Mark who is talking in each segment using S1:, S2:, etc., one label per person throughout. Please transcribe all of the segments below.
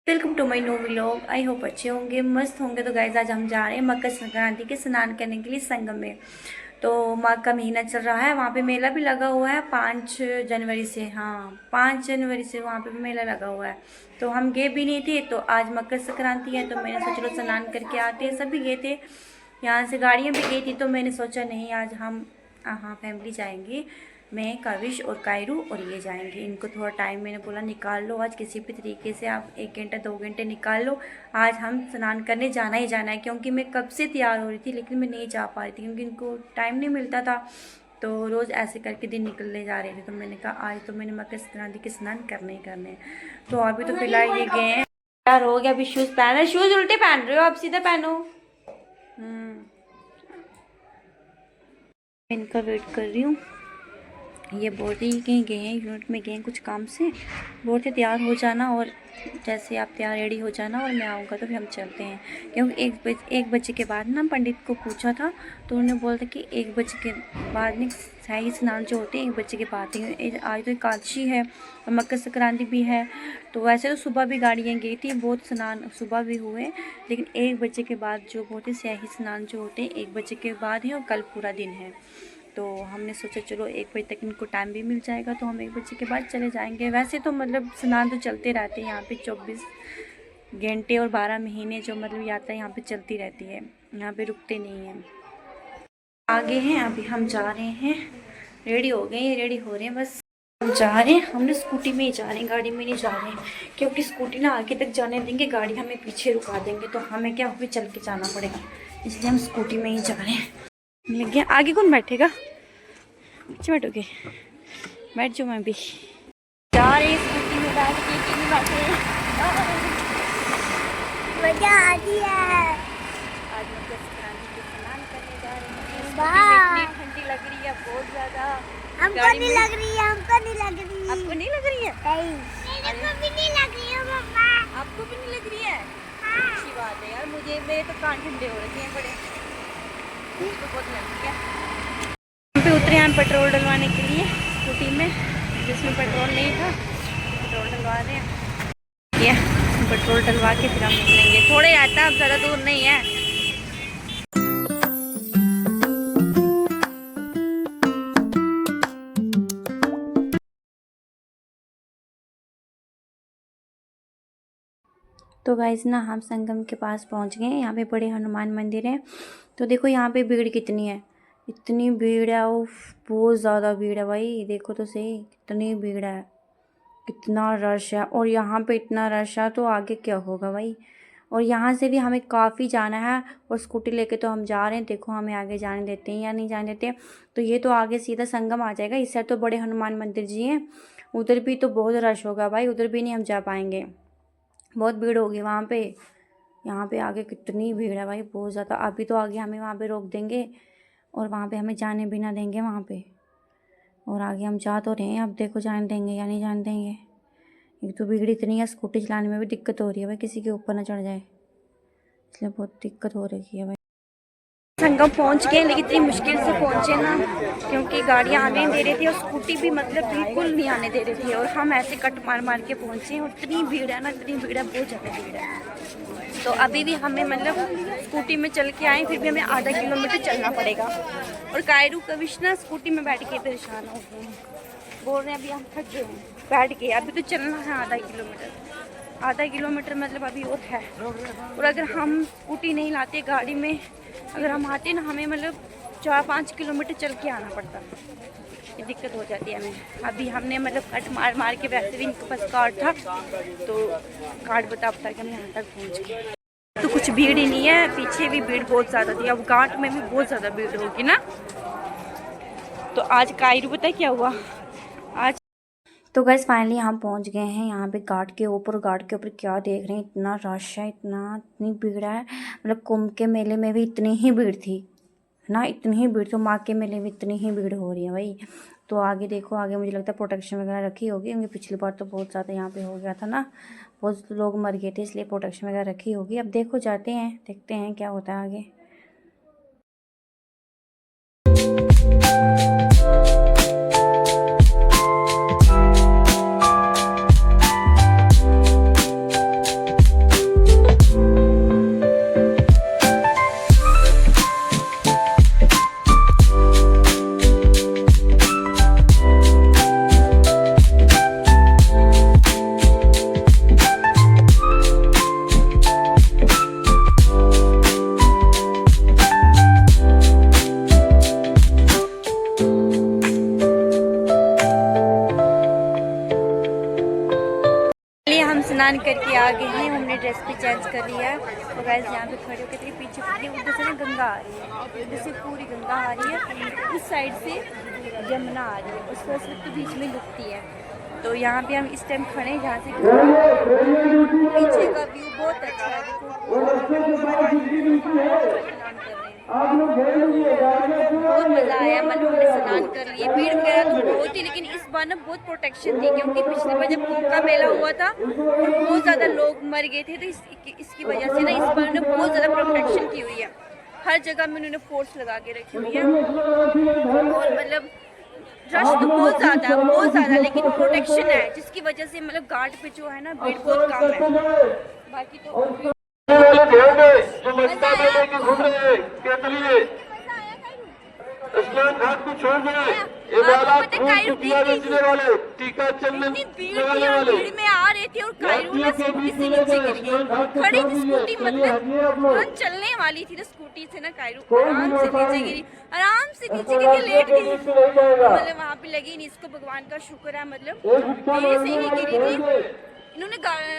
S1: Welcome to my new vlog. I hope अच्छे होंगे, मस्त होंगे। तो गाइस आज हम जा रहे हैं मकर संक्रांति के स्नान करने के लिए संगम में। तो माघ का महीना चल रहा है, वहाँ पे मेला भी लगा हुआ है 5 जनवरी से। हाँ, 5 जनवरी से वहाँ पे भी मेला लगा हुआ है। तो हम गए भी नहीं थे, तो आज मकर संक्रांति है तो मैंने सोचा चलो स्नान करके आते हैं। सभी गए थे, यहाँ से गाड़ियाँ भी गई थी, तो मैंने सोचा नहीं आज हम हाँ फैमिली जाएंगे। मैं काविश और कायरू और ये जाएंगे। इनको थोड़ा टाइम मैंने बोला निकाल लो, आज किसी भी तरीके से आप 1 घंटा 2 घंटे निकाल लो। आज हम स्नान करने जाना ही जाना है, क्योंकि मैं कब से तैयार हो रही थी लेकिन मैं नहीं जा पा रही थी क्योंकि इनको टाइम नहीं मिलता था। तो रोज़ ऐसे करके दिन निकलने जा रहे थे, तो मैंने कहा आज तो मैंने मकर संक्रांति के स्नान करने ही करने हैं। तो अभी तो फिलहाल ये गए हैं, तैयार हो गया। अभी शूज़ पहन रहे, शूज़ उल्टे पहन रहे हो, आप सीधा पहनो। इनका वेट कर रही हूँ। ये बोल रही कहीं गए हैं, यूनिट में गए हैं कुछ काम से। बोलते तैयार हो जाना और जैसे आप तैयार रेडी हो जाना और मैं आऊँगा तो फिर हम चलते हैं। क्योंकि 1 बजे के बाद ना पंडित को पूछा था तो उन्होंने बोला था कि 1 बजे के बाद में शाही स्नान जो होते हैं 1 बजे के बाद ही। आज तो एकादशी है और मकर संक्रांति भी है। तो वैसे तो सुबह भी गाड़ियाँ गई थी, बहुत स्नान सुबह भी हुए, लेकिन 1 बजे के बाद जो बहुत ही शाही स्नान जो होते हैं 1 बजे के बाद ही, और कल पूरा दिन है। तो हमने सोचा चलो 1 बजे तक इनको टाइम भी मिल जाएगा तो हम 1 बजे के बाद चले जाएंगे। वैसे तो मतलब स्नान तो चलते रहते हैं यहाँ पे 24 घंटे और 12 महीने जो मतलब यात्रा यहाँ पे चलती रहती है, यहाँ पे रुकते नहीं हैं। आगे हैं, अभी हम जा रहे हैं। रेडी हो गए, रेडी हो रहे हैं, बस हम जा रहे हैं। हमने स्कूटी में ही जा रहे हैं, गाड़ी में नहीं जा रहे हैं, क्योंकि स्कूटी ना आगे तक जाने देंगे, गाड़ी हमें पीछे रुका देंगे तो हमें क्या भी चल के जाना पड़ेगा, इसलिए हम स्कूटी में ही जा रहे हैं। लग गया। आगे कौन बैठेगा? पीछे बैठोगे? बैठ जाओ, मैं भी जा रही स्कूटी में बैठ के। नहीं बैठे,
S2: मजा आ रही है।
S1: आज मकर संक्रांति के स्नान करने जा रहे हैं। इतनी ठंडी लग रही है, बहुत ज्यादा।
S2: हमको नहीं लग रही है, हमको नहीं लग रही है।
S1: आपको नहीं लग रही है?
S2: मेरे को भी नहीं लग रही है पापा।
S1: आपको भी नहीं लग रही है?
S2: हाँ।
S1: अच्छी बात है यार, मुझे मेरे तो कान ठंडे हो रखे हैं बड़े, तो बहुत लग रही है। हम पे उतरे हैं पेट्रोल डलवाने के लिए स्कूटी में, जिसमें पेट्रोल नहीं था। पेट्रोल डलवा रहे हैं, ये पेट्रोल डलवा के फिर हम निकलेंगे। थोड़े आता है, अब ज़्यादा दूर नहीं है। तो गाइस ना हम संगम के पास पहुंच गए हैं। यहाँ पे बड़े हनुमान मंदिर है। तो देखो यहाँ पे भीड़ कितनी है, इतनी भीड़ है, उफ बहुत ज़्यादा भीड़ है भाई। देखो तो सही कितनी भीड़ है, कितना रश है। और यहाँ पे इतना रश है तो आगे क्या होगा भाई। और यहाँ से भी हमें काफ़ी जाना है, और स्कूटी लेके तो हम जा रहे हैं। देखो हमें आगे जाने देते हैं या नहीं जाने देते। तो ये तो आगे सीधा संगम आ जाएगा। इस साइड तो बड़े हनुमान मंदिर जी हैं, उधर भी तो बहुत रश होगा भाई, उधर भी नहीं हम जा पाएंगे, बहुत भीड़ होगी वहाँ पे। यहाँ पे आगे कितनी भीड़ है भाई, बहुत ज़्यादा। अभी तो आगे हमें वहाँ पे रोक देंगे और वहाँ पे हमें जाने भी ना देंगे वहाँ पे। और आगे हम जा तो रहे हैं, अब देखो जाने देंगे या नहीं जाने देंगे। एक तो भीड़ इतनी है, स्कूटी चलाने में भी दिक्कत हो रही है भाई, किसी के ऊपर ना चढ़ जाए, इसलिए बहुत दिक्कत हो रही है भाई। संगम पहुंच गए, लेकिन इतनी मुश्किल से पहुंचे ना, क्योंकि गाड़ियाँ आने नहीं दे रही थी और स्कूटी भी मतलब बिल्कुल नहीं आने दे रही थी, और हम ऐसे कट मार मार के पहुंचे। और इतनी भीड़ है ना, इतनी भीड़ है, बहुत ज़्यादा भीड़ है। तो अभी भी हमें मतलब स्कूटी में चल के आए, फिर भी हमें आधा किलोमीटर चलना पड़ेगा। और कायरू कविश ना स्कूटी में बैठ के परेशान हो गए हैं, बोल रहे हैं अभी हम थक गए हैं बैठ के। अभी तो चलना है आधा किलोमीटर मतलब अभी और है। और अगर हम स्कूटी नहीं लाते, गाड़ी में अगर हम आते ना, हमें मतलब 4-5 किलोमीटर चल के आना पड़ता, ये दिक्कत हो जाती है हमें। अभी हमने मतलब कट मार मार के, वैसे भी इनके पास कार्ड था तो कार्ड बता के हम यहाँ तक पहुँच गए। तो कुछ भीड़ ही नहीं है, पीछे भी भीड़ बहुत ज़्यादा थी, अब घाट में भी बहुत ज़्यादा भीड़ होगी ना। तो आज कायरू पता क्या हुआ आज। तो गैस फाइनली हम पहुंच गए हैं यहाँ पे घाट के ऊपर। घाट के ऊपर क्या देख रहे हैं, इतना रश है, इतनी भीड़ है। मतलब कुंभ के मेले में भी इतनी ही भीड़ थी ना, इतनी ही भीड़। तो माँ के मेले में इतनी ही भीड़ हो रही है भाई। तो आगे देखो, आगे मुझे लगता है प्रोटेक्शन वगैरह रखी होगी, क्योंकि पिछली बार तो बहुत ज़्यादा यहाँ पे हो गया था ना, बहुत लोग मर गए थे, इसलिए प्रोटेक्शन वगैरह रखी होगी। अब देखो जाते हैं, देखते हैं क्या होता है आगे। करके आ गए हैं, हमने ड्रेस भी चेंज कर लिया है। तो गाइस यहाँ पे खड़े होकर देखिए पीछे पूरी उधर से ना गंगा आ रही है, उधर से पूरी गंगा आ रही है, उस साइड से यमुना आ रही है, उसको उस वक्त बीच में लुकती है। तो यहाँ पे हम इस टाइम खड़े हैं जहाँ से पीछे का व्यू बहुत अच्छा है। बहुत मज़ा आया, मतलब हमने स्नान कर लिए। भीड़ वगैरह तो बहुत थी, लेकिन इस बार ना बहुत प्रोटेक्शन थी, क्योंकि पिछली बार जब कुंभ का मेला हुआ था और बहुत ज़्यादा लोग मर गए थे, तो इसकी वजह से ना इस बार उन्होंने बहुत ज़्यादा प्रोटेक्शन की हुई है। हर जगह में उन्होंने फोर्स लगा के रखी हुई है, और मतलब रश तो बहुत ज़्यादा, लेकिन प्रोटेक्शन है, जिसकी वजह से मतलब घाट पे जो है ना भीड़ बहुत कम है। बाकी तो
S3: स्नान घाट को छोड़ दें, इबादत फूल किया बेचने वाले, टीका चंदन लगाने वाले,
S1: भीड़ में आ रहे थे और कायरू ना स्कूटी से नीचे गिर गई। खड़ी थी स्कूटी, मतलब तुरंत चलने वाली थी ना स्कूटी से ना, कायरू आराम से नीचे गिरी, आराम से नीचे गिर के लेट गई। मतलब वहाँ पे लगी नहीं, इसको भगवान का शुक्र है, मतलब धीरे से ही गिरी थी। इन्होंने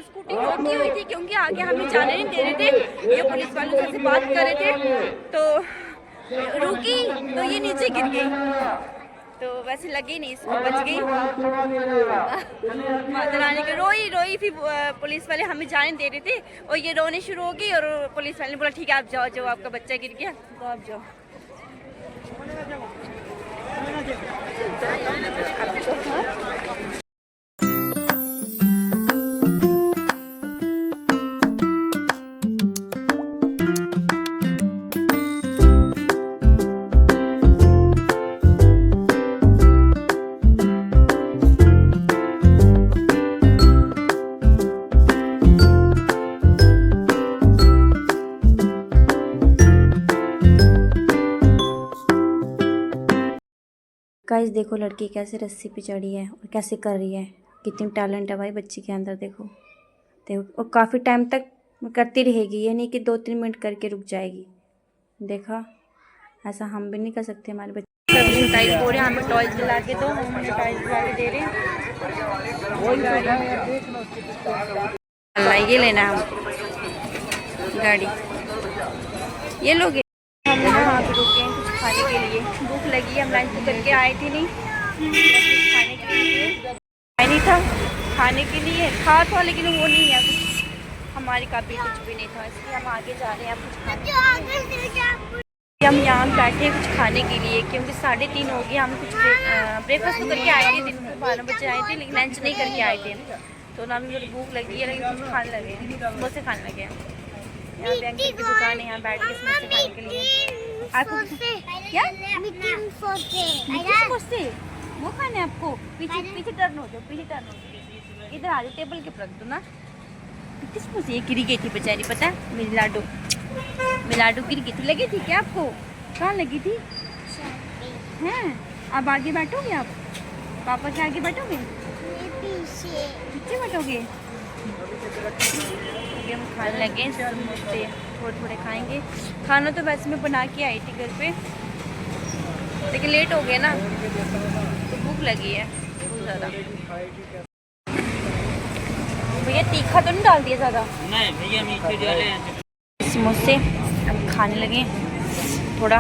S1: स्कूटी रोकी हुई थी, क्योंकि आगे हमें जाने नहीं दे रहे थे, ये पुलिस वालों से बात कर रहे थे, तो रुकी तो ये नीचे गिर गई। तो वैसे लगी नहीं, इसको बच गई। माता रानी के रोई फिर पुलिस वाले हमें जाने दे रहे थे, और ये रोने शुरू हो गई, और पुलिस वाले ने बोला ठीक है आप जाओ, आपका बच्चा गिर गया तो आप जाओ। गाइस देखो लड़की कैसे रस्सी पे चढ़ी है और कैसे कर रही है, कितनी टैलेंट है भाई बच्ची के अंदर। देखो और काफ़ी टाइम तक करती रहेगी, ये नहीं कि 2-3 मिनट करके रुक जाएगी। देखा, ऐसा हम भी नहीं कर सकते हमारे बच्चे। सब्जी टाइल हो रहे हैं, हमें टॉयज दिला के दो, हम टाइल दिला के दे रहे हैं। ये लेना है हम गाड़ी, ये लोग हम यहाँ पे रुके हैं कुछ खाने के लिए, भूख लगी है, हम लंच करके आए थे, नहीं खाने के लिए नहीं था, खाने के लिए था लेकिन वो नहीं है, कुछ हमारी काफ़ी कुछ भी नहीं था, इसलिए हम आगे जा रहे हैं कुछ खाने। हम यहाँ बैठे हैं कुछ खाने के लिए, क्योंकि 3:30 हो गए। हम कुछ ब्रेकफास्ट तो करके आए थे, दिन में 12 बजे आए थे, लेकिन लंच नहीं करके आए थे, तो ना मुझे भूख लगी है, लेकिन कुछ खाने लगे हैं, समोसे खाने लगे हैं। यहाँ पे अंकल की दुकान है, यहाँ बैठ के समोसे खाने के लिए। आपको क्या समोसे वो खाने हैं आपको? पीछे टर्न हो जाओ, इधर आ जाओ, टेबल के ऊपर रख दो ना। किस समोसे ये गिरी गई थी बेचारी, पता है मेरी लाडू गिर गई थी। लगी थी क्या आपको? कहाँ लगी थी? हैं अब आगे बैठोगे आप? पापा के आगे बैठोगे? पीछे बैठोगे? हम खाने लगे समोसे, थोड़े खाएंगे। खाना तो वैसे मैं बना के आई थी घर पे, लेकिन लेट हो गया ना, तो भूख लगी है बहुत ज़्यादा। भैया तीखा तो नहीं डाल दिया ज़्यादा?
S4: नहीं भैया मीठे डाले हैं।
S1: समोसे अब खाने लगे थोड़ा।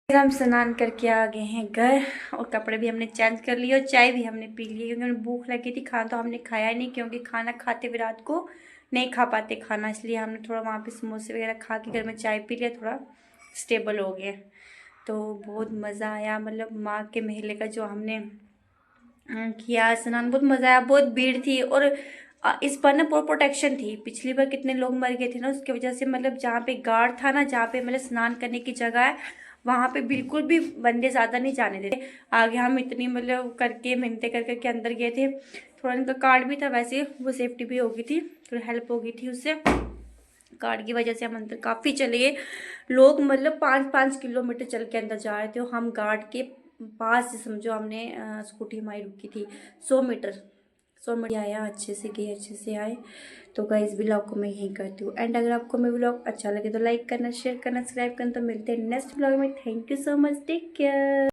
S1: हम स्नान करके आ गए हैं घर, और कपड़े भी हमने चेंज कर लिए, और चाय भी हमने पी ली, क्योंकि हमें भूख लगी थी। खाना तो हमने खाया नहीं, क्योंकि खाना खाते हुए रात को नहीं खा पाते खाना, इसलिए हमने थोड़ा वहाँ पे समोसे वगैरह खा के घर में चाय पी लिया, थोड़ा स्टेबल हो गए। तो बहुत मज़ा आया, मतलब माँ के मेले का जो हमने किया स्नान, बहुत मज़ा आया। बहुत भीड़ थी, और इस बार ना पूरा प्रोटेक्शन थी। पिछली बार कितने लोग मर गए थे ना, उसकी वजह से मतलब जहाँ पे गार्ड था ना, जहाँ पे मतलब स्नान करने की जगह है, वहाँ पे बिल्कुल भी बंदे ज़्यादा नहीं जाने देते। आगे हम इतनी मतलब करके मिन्नतें कर करके अंदर गए थे। थोड़ा इनका कार्ड भी था, वैसे वो सेफ्टी भी हो गई थी, थोड़ी हेल्प हो गई थी उससे। कार्ड की वजह से हम अंदर काफ़ी चले गए। लोग मतलब 5-5 किलोमीटर चल के अंदर जा रहे थे, और हम गार्ड के पास से समझो हमने स्कूटी हमारी रुकी थी 100 मीटर आया, अच्छे से गए, अच्छे से आए। तो गाइस व्लॉग को मैं यहीं करती हूँ एंड। अगर आपको मेरा व्लॉग अच्छा लगे तो लाइक करना, शेयर करना, सब्सक्राइब करना। तो मिलते हैं नेक्स्ट व्लॉग में। Thank you so much, take care.